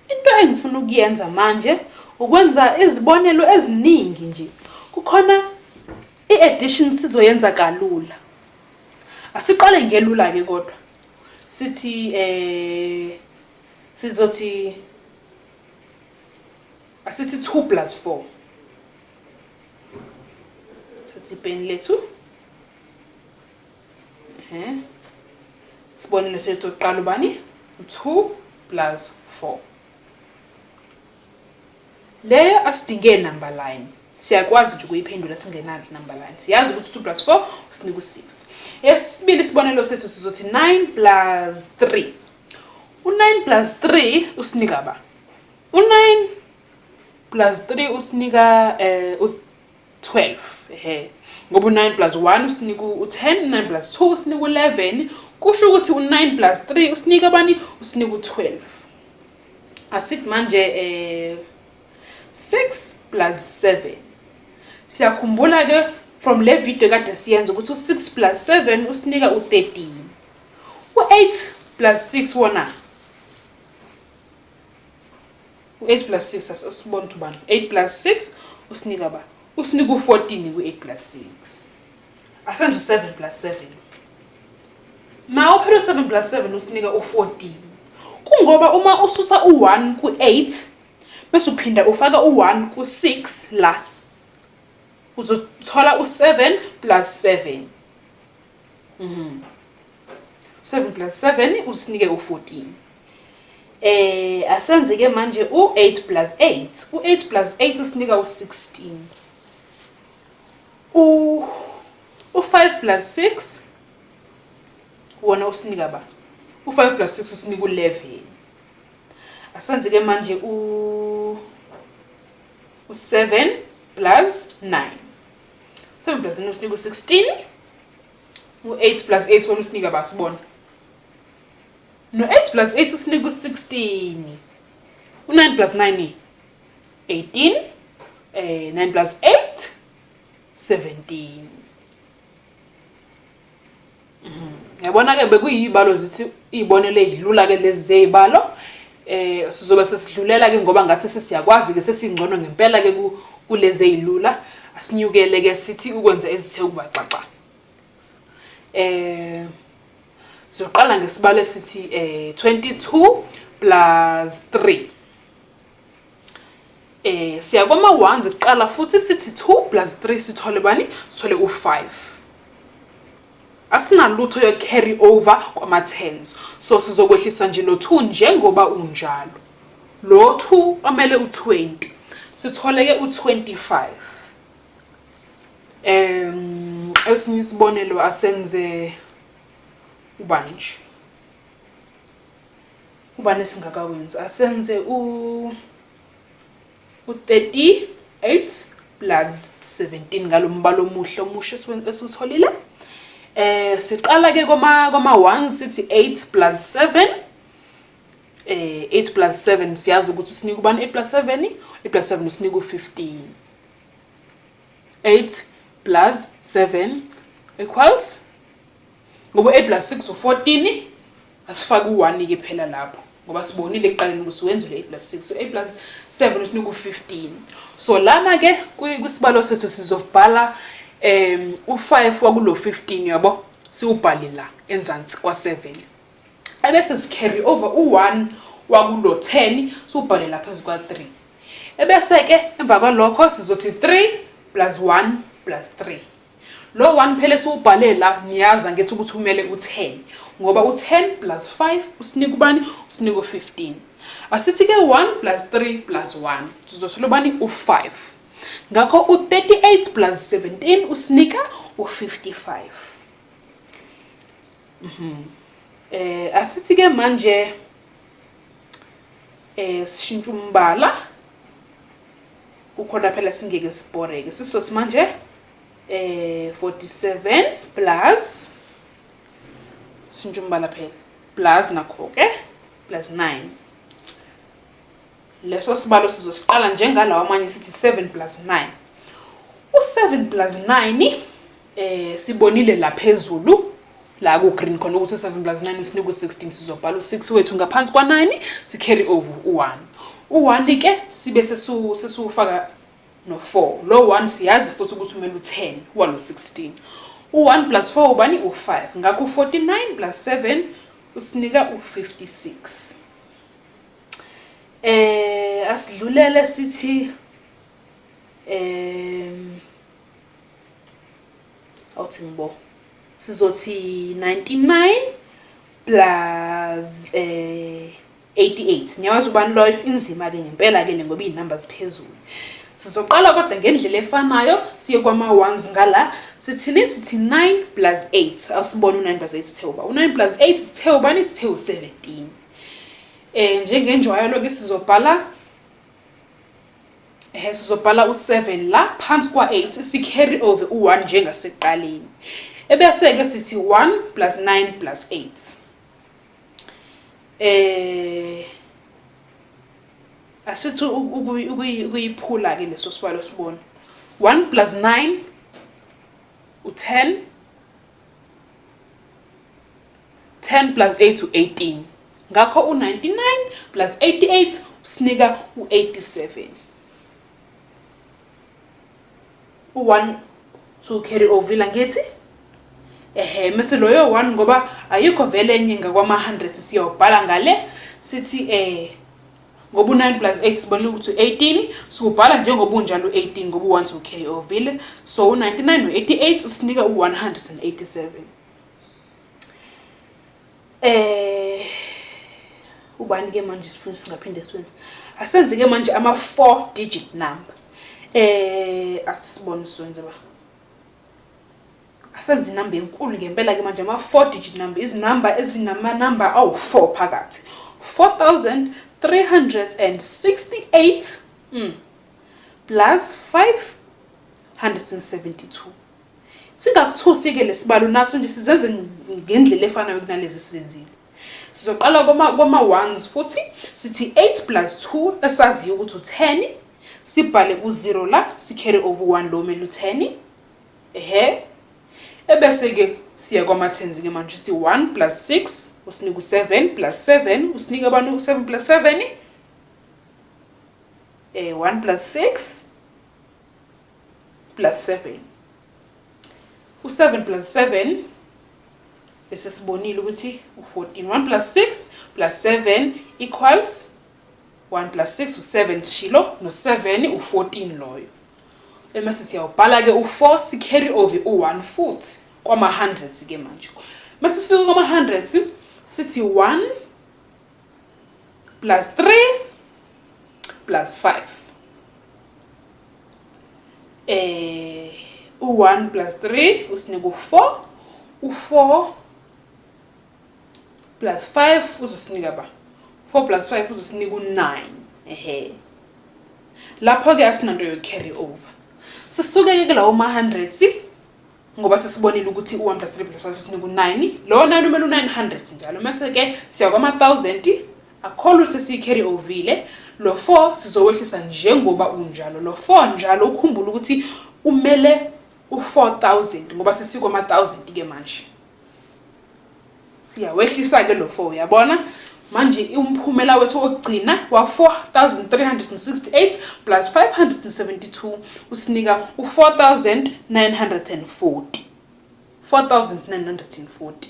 into engifuna ukuyenza manje ukwenza izibonelo eziningi nje. Kukhona i-addition sizoyenza kalula. Asiqale ngelula ke kodwa. Sithi sizothi asithi 2 plus 4. Sithi pen lethu. Sibonile sethu oqala ubani? 2 plus 4. Leyo asidinge number line. Siyakwazi nje ukuyiphendula singenalo number line. Siyazi ukuthi 2 plus 4 usinika u6. Esibili isibonelo sethu sizothi 9 plus 3. U9 plus 3 usinika ba? U9 plus 3 usinika u12. Ngoba u9 plus 1 usinika u10, 9 plus 2 usinika u11. Kusho ukuthi u9 plus 3 usinika bani? Usinika u12. Asithi manje 6 plus 7. Siyakhumbula ke from le video kade siyenza ukuthi u6 plus 7 usinika u13. U8 plus 6 wona. U8 plus 6 asibona ukuthi bani? 8 plus 6 usinika ba? Usinika u14 ku8 plus 6. Asenze 7 plus 7. Now phela 7 plus 7 usinika u14. Kungoba uma ususa u1 ku8 bese uphinda ufaka u1 ku6 la uzothola u7 plus 7. 7 plus 7 usinike u14. Asenze ke manje u8 plus 8. U8 plus 8 usinika u16. U5 plus 6 wona usinika ba? U5 plus 6 usinika u11. Asenze ke manje u7 plus 9. 7 plus 9 usinika u16. U8 plus 8 wona usinika ba sibona? No8 plus 8 usinika u16. U9 plus 9 18. 9 plus 8 17. Yabona ke bekuyibalo zithi izibonelo ezilula ke lezi zezibalo. Sizobe sesidlulela ke ngoba ngathi sesiyakwazi ke sesingcono ngempela ke kulezi ezilula. Asinyukele ke sithi ukwenza ezithe ukubaxaxa. Sizoqala ngesibalo esithi 22 plus 3. Siyakoma 1 ziqala futhi sithi 2 plus 3 sithole bani? Sithole u5. Asinalutho yo carry over kwama 10s. So sizokwehlisa nje lo 2 njengoba unjalo. Lo 2 amele u20. Sithole ke u25. Esinye isibonelo asenze ubanje. Ubani singakawenzi asenze u38 plus 17 ngalo mbalo omuhle esutholile. Siqala ke koma 1 sithi 8 plus 7. 8 plus 7 siyazi ukuthi usinika ubani 8 plus 7? 8 plus 7 usinika u15. 8 plus 7 equals ngoba 8 plus 6 u14 asifaka u1 ke phela lapho ngoba sibonile ekuqaleni ukuthi wenze 8 plus 6 so 8 plus 7 usinika u15. So lana ke kwisibalo sethu sizobhala u5 wakulo 15 yabo siubhale la enzansi kwa7. Ebese sicarry over u1 wakulo 10 siubhale la phezulu kwa3. Ebese ke emva kwalokho sizothi 3 plus 1 plus 3. Lo 1 phela siubhalela niyaza ngethi ukuthi kumele u10 ngoba u10 plus 5 usinika ubani? Usinika u15. Asithi ke 1 plus 3 plus 1 sizothola ubani? U5. Ngakho u38 plus 17 usinika u55. Asithi ke manje sishintsha umbala ukhona phela singeke siboreke. Sisothi manje 47 plus sishintsha umbala phela plus nakho ke plus 9. Leso sibalo sizosiqala njengalawa amanye sithi 7 plus 9. U7 plus 9 sibonile la phezulu la ku green khona ukuthi 7 plus 9 usinika u16 sizobhala u6 wethu ngaphansi kwa9 si carry over u1. u1 ke sibe sesufaka no4 lo 1 siyazi futhi ukuthi umele u10 walo 16 u1 plus 4 ubani u5 ngakho 49 plus 7 usinika u56 asidlulele sithi awuthi ngibo sizothi 99 plus 88 ngiyawazi ubani loyo inzima ke ngempela ke ngoba izinumbers phezulu sizoqala kodwa ngendlela efanayo siye kwama ones ngala sithini sithi 9 plus 8 asibona u9 plus 8 sithe uba u9 plus 8 sithe ubani sithe u17 njengenjwayo lokho sizobhala sizobhala u7 la phansi kwa8 si carry over u1 njengasekuqaleni ebese ke sithi 1 plus 9 plus 8 asithi ukuyiphula ke leso sibalo sibona 1 plus 9 u10 10 plus 8 u18 ngakho u99 plus 88 usinika u87 u1 so carry over la ngithi mase loyo 1 ngoba ayikho vele enye ngakwama 100 siyobhala ngale sithi ngoba u9 plus 8 sibonile ukuthi 18 sikubhala njengoba unjalo 18 ngoba u1 so carry over so u99 no88 usinika u187 ubani ke manje sifuna singaphinde siwenze asenze ke manje ama 4 digit number asibone siwenze ba asenze inamba enkulu ngempela ke manje ama 4 digit number izinamba ezinama number awu4 phakathi 4368 plus 572 singakuthusi ke lesibalo naso nje sizenze ngendlela efanayo kunalezi sisenzile sizoqala kwama ones futhi sithi 8 plus 2 esaziyo ukuthi u10 sibhale ku0 la si carry over 1 lo mele u10 ebese ke siya kwama 10s ke manje sithi 1 plus 6 usinika u7 plus 7 usinika abantu u7 plus 7 1 plus 6 plus 7 u7 plus 7 bese sibonile ukuthi u14 1 plus 6 plus 7 equals 1 plus 6 u7 shilo no 7 u14 loyo emase siyawubhala ke u4 si carry over u1 futhi kwama 100s ke manje mase sifika kwama 100s sithi 1 plus 3 plus 5 u1 plus 3 usinika u4 u4 plus 5 uzosinika ba 4 plus 5 uzosinika u9 lapho ke asinanto yo carry over sisuke ke lawo ma 100s ngoba sesibonile ukuthi u1 plus 3 plus 5 usinika u9 lo 9 umele u900 njalo mase ke siya kwama 1000 akholwe sesi carry ovile lo 4 sizowehlisa njengoba unjalo lo 4 njalo ukhumbula ukuthi umele u4000 ngoba sesikwama 1000 ke manje siyawehlisa ke lo 4 uyabona manje umphumela wethu okugcina wa 4368 plus 572 usinika u4940 4940